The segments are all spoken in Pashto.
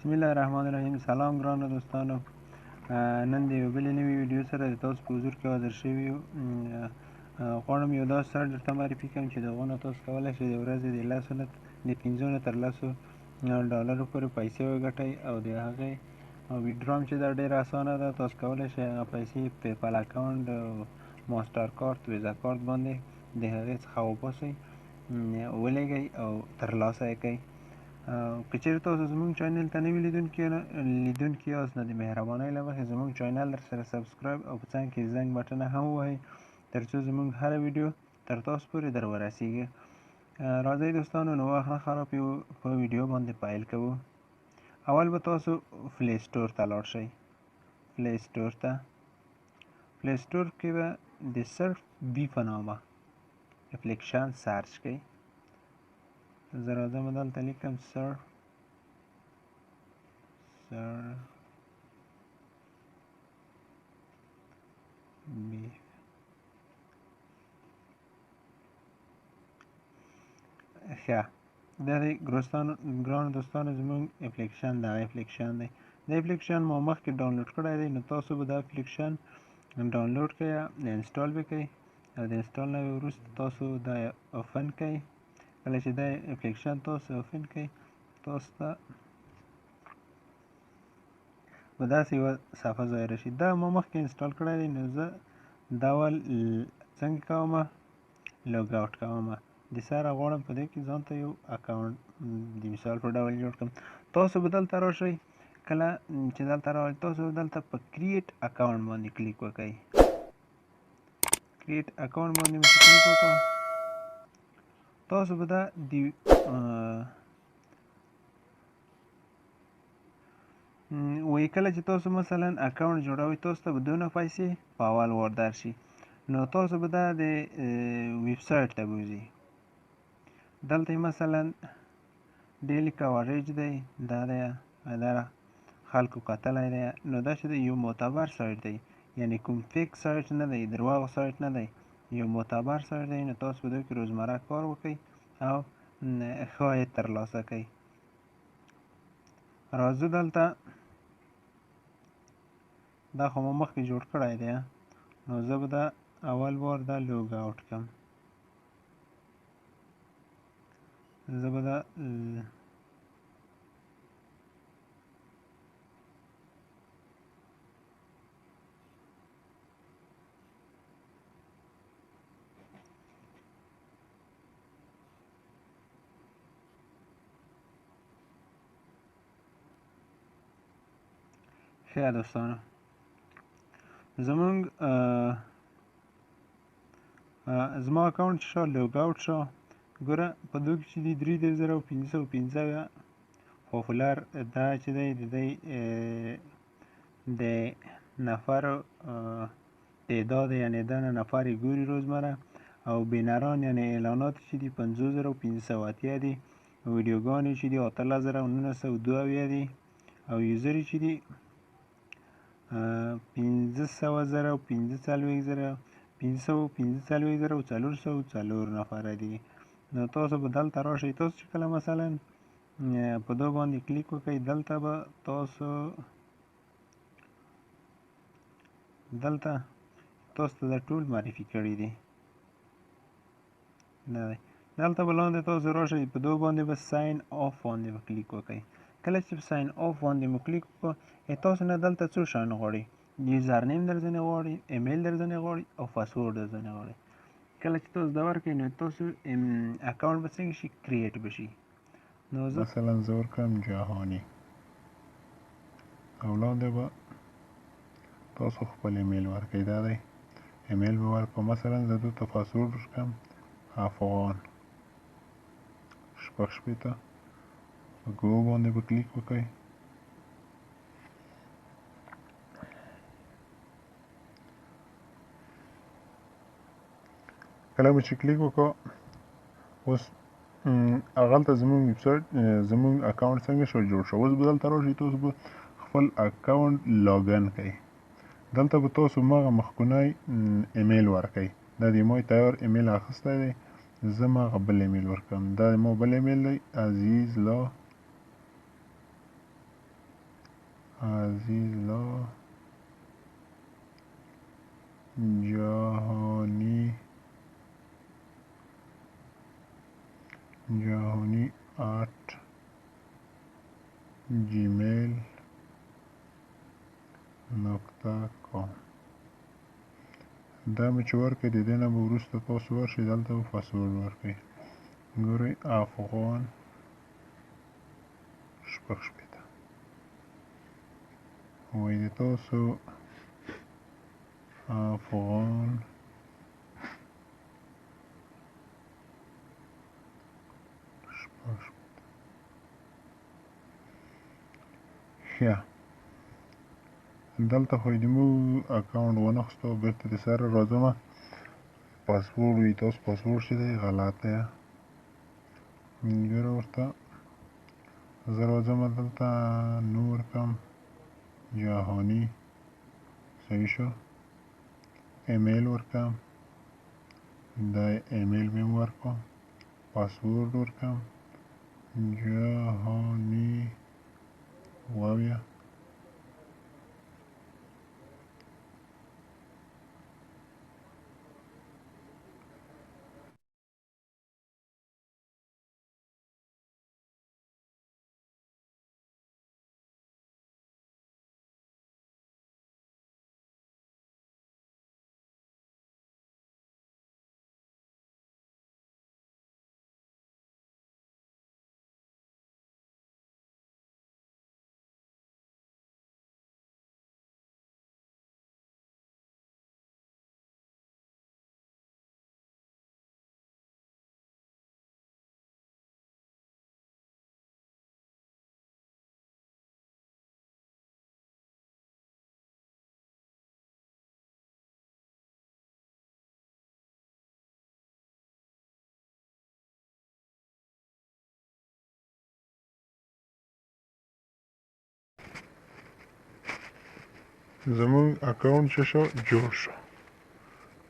بسم الله الرحمن الرحیم. سلام ګرانو دوستانو، نن د یو بلې نوې ویډیو سره د تاسو په حضور کې حاضر شوي یو. غواړم یو داسې سایټ درته معرفي کړم چې د هغو نه تاسو کولی شئ د ورځې د 5 نه تر 10 ډالرو پورې پیسې وګټئ او د هغې ویډرا هم چې دا ډېره اسانه ده. تاسو کولی شئ هغه پیسې پیپل اکاونټ، ماسټر کارت، ویزا کارت باندې د هغې څخه وباسئ، ولېږئ او ترلاسه یې کړئ. که چېرې تاسو زموږ چینل ته نوي لیدونکي یاست نو د مهربانۍ له مخې زموږ چینل در سره سبسکرایب او په څنګ کې زنګ بټنه هم ووهئ تر څو زموږ هره ویډیو تر تاسو پورې در ورسیږي. راځئ دوستانو، نو وخت نه خرابوي، په ویډیو باندې پیل کوو. اول به تاسو پلی سټور ته لاړ شئ. پلی سټور کې به د صرف بي په نامه اپلیکیشن سرچ کړئ. زه راځم دلته لیکم صرف بي. ښه، دا دی ګرانو دوستانو زموږ اپلیکیشن دغه اپلیکیشن دی. دا اپلیکیشن ما مخکې ډاونلوډ کړی دی، نو تاسو به دا اپلیکیشن ډاونلوډ کړئ، انسټال به کړئ او د انسټال نه وروسته تاسو دا اوپن کړئ. کله چې دا اپلیکیشن تاسو اوپن کړئ، تاسو ته به داسې یوه صفحه ظاهره شي. دا ما مخکې انسټال کړی دی، نو زه دا ول څنګه کومه لوګ آوټ کومه. د سره غواړم په دې کې ځان ته یو اکاونټ د مثال په ډول جوړ کړم. تاسو به دلته راشئ، کله چې دلته راغلئ تاسو دلته په کریټ اکاونټ باندې کلیک وکړئ. کریټ اکاونټ باندې مې کلیک وکړ، تاسو به دا د وایي کله چې تاسو مثلا اکاونټ جوړوئ تاسو ته به دونه پیسې په اول وار درشي، نو تاسو به دا د ویب سایټ ته بوځئ. دلته مثلا ډیلی کوریج دی، دا دی خلکو کتلی دی. نو دا چې دی یو معتبر سایټ دی، یعنی کوم فیک سایټ نه دی، درواغ سایټ نه دی، یو معتبر سایټ دی. نو تاسو په دې کې روزمره کار وکړئ او ښه عاید ترلاسه کړئ. راځو دلته، دا خو ما مخکې جوړ کړی دی، نو زه به دا اول بار دا لوګ آوټ کړم. زه به دا ښه دوستانو، زما اکاونټ چې شو لوګ آوټ شو. ګوره په دې کې چې دی 3515 پاپولر دا چې دی د نفرو تعداد، یعنی دا نفر یې ګوري روزمره، او بینران یعنی اعلانات چې دي 50580 دي، ویډیوګانې چې دي 18902 دي، او یوزر چې دي 545,404 نفره دي. نو تاسو به دلته راشئ. تاسو چې کله مثلا په دو باندې کلیک وکړئ، دلته به تاسو ته دا ټول معرفي کړي دي. دلته به لاندې تاسو راشئ، په دو باندې به ساین آف باندې به کلیک وکړئ. کله چې ساین آف باندې مو کلیک وکړو، تاسو نه دلته څو شیان غواړي. یوزر نیم در ځنې غواړي، ایمیل در ځنې غواړي او پاسورډ در ځنې غواړي. کله چې تاسو دا ورکړئ نو تاسو اکاونټ به څنګه شي، کریټ به شي. نو مثلا زه ورکړم جهاني، او لاندې به تاسو خپل ایمیل ورکړئ. دا دی ایمیل به ورکړم، مثلا زه دلته پاسورډ ورکړم افغان 680. په ګو باندې به کلیک وکړئ. کله به چې کلیک وکړو، اوس هغلته زموږ ویب سایټ زموږ اکاونټ څنګه شو جوړ شو. اوس به دلته راشئ، تاسو به خپل اکاونټ لاګن کړئ. دلته به تاسو مغه مخکونی ایمیل ورکړئ. دا د ما تیار ایمیل اخیستی دی، زه مغه بل ایمیل ورکړم. دا د ما بل ایمیل دی، عزیز لا عزیزالله جهانی @gmail.com. دا مې چې ورکړئ د دې نه به وروسته تاسو ورشئ دلته به پاسورډ ورکړئ. ګورئ افغان شپږ شپېته وایي د تاسو افغان شپږ شپېته. ښه دلته خو یې زموږ اکاونټ ونخستو بېرته د سره راځمه. پاسورډ وي تاسو پاسورډ چې دی غلط دی. ګوره ورته زه راځمه دلته نور کم جهاني صحیح شو. ایمیل ورکم دا ایمیل مې ورکړم. پاسورډ ورکم جهاني واویا. زموږ اکاونټ چې شو جوړ شو.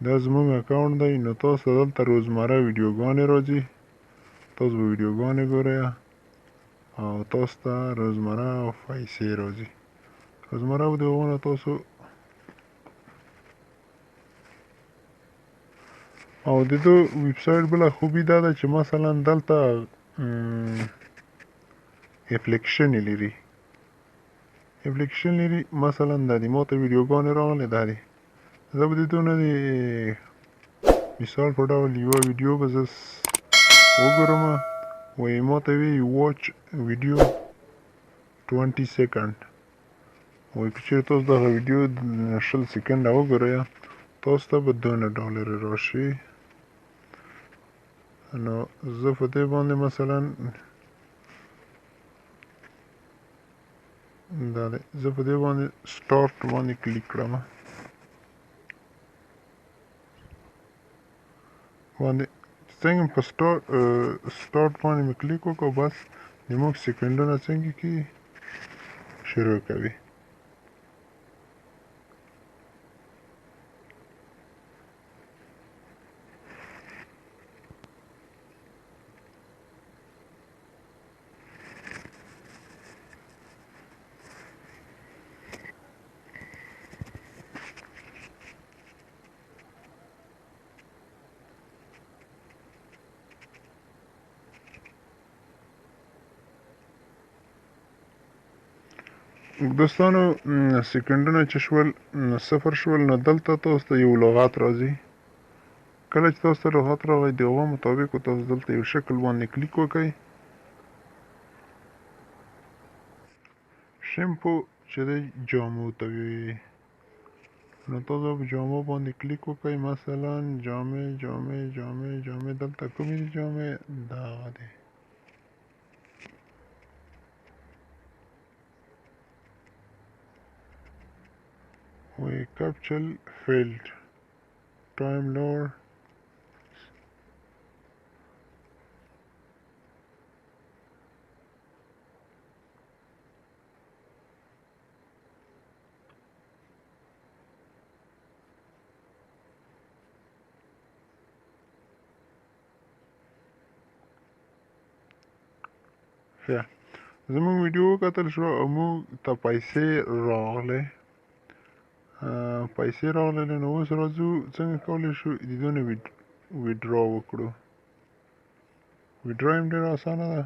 دا زموږ اکاونټ دی. نو تاسو دلته روزمره ویډیوګانې راځي. تاسو به ویډیوګانې ګورئ او تاسو ته روزمره پیسې راځي. روزمره به د هغو نه تاسو او د دو ویبسایټ بله خوبي دا ده چې مثلا دلته اپلیکیشن لري. اپلیکیشن لري مثلا دا دی ما ته ویډیوګانې راغلې دا دی. زه به د دو نه د مثال په ډول یوه ویډیو به زه وګورم. وایي ما ته وایي واچ ویډیو 20 سیکنډ. وایي که چېرې تاسو دغه ویډیو 20 سیکنډه وګورئ تاسو ته به $2 راشي. نو زه په دې باندې مثلا دا دی زه په دې باندې سټارټ باندې کلیک کړم. باندې څنګه په سټارټ باندې مې کلیک وکړ بس زموږ سیکنډونه څنګه کېږي شروع کوي. دوستانو سیکنډونه چې شول 0 شول نو دلته تاسو ته یو لغات راځي. کله چې تاسو ته لغات راغی د هغه مطابق تاسو دلته یو شکل باندې کلیک وکړئ. شیمپو چې دی جامو ته وایي. نو تاسو په جامو باندې کلیک وکړئ. مثلا جامې دلته کومې دي جامې دغه دی. وایي کپچل فیلډ ټایم لوړ ښه زموږ ویډیو وکتل شو او موږ ته پیسې راغلې نو اوس راځو څنګه کولی شو د دونه ویډرا وکړو. ویډرا هم ډېره اسانه ده.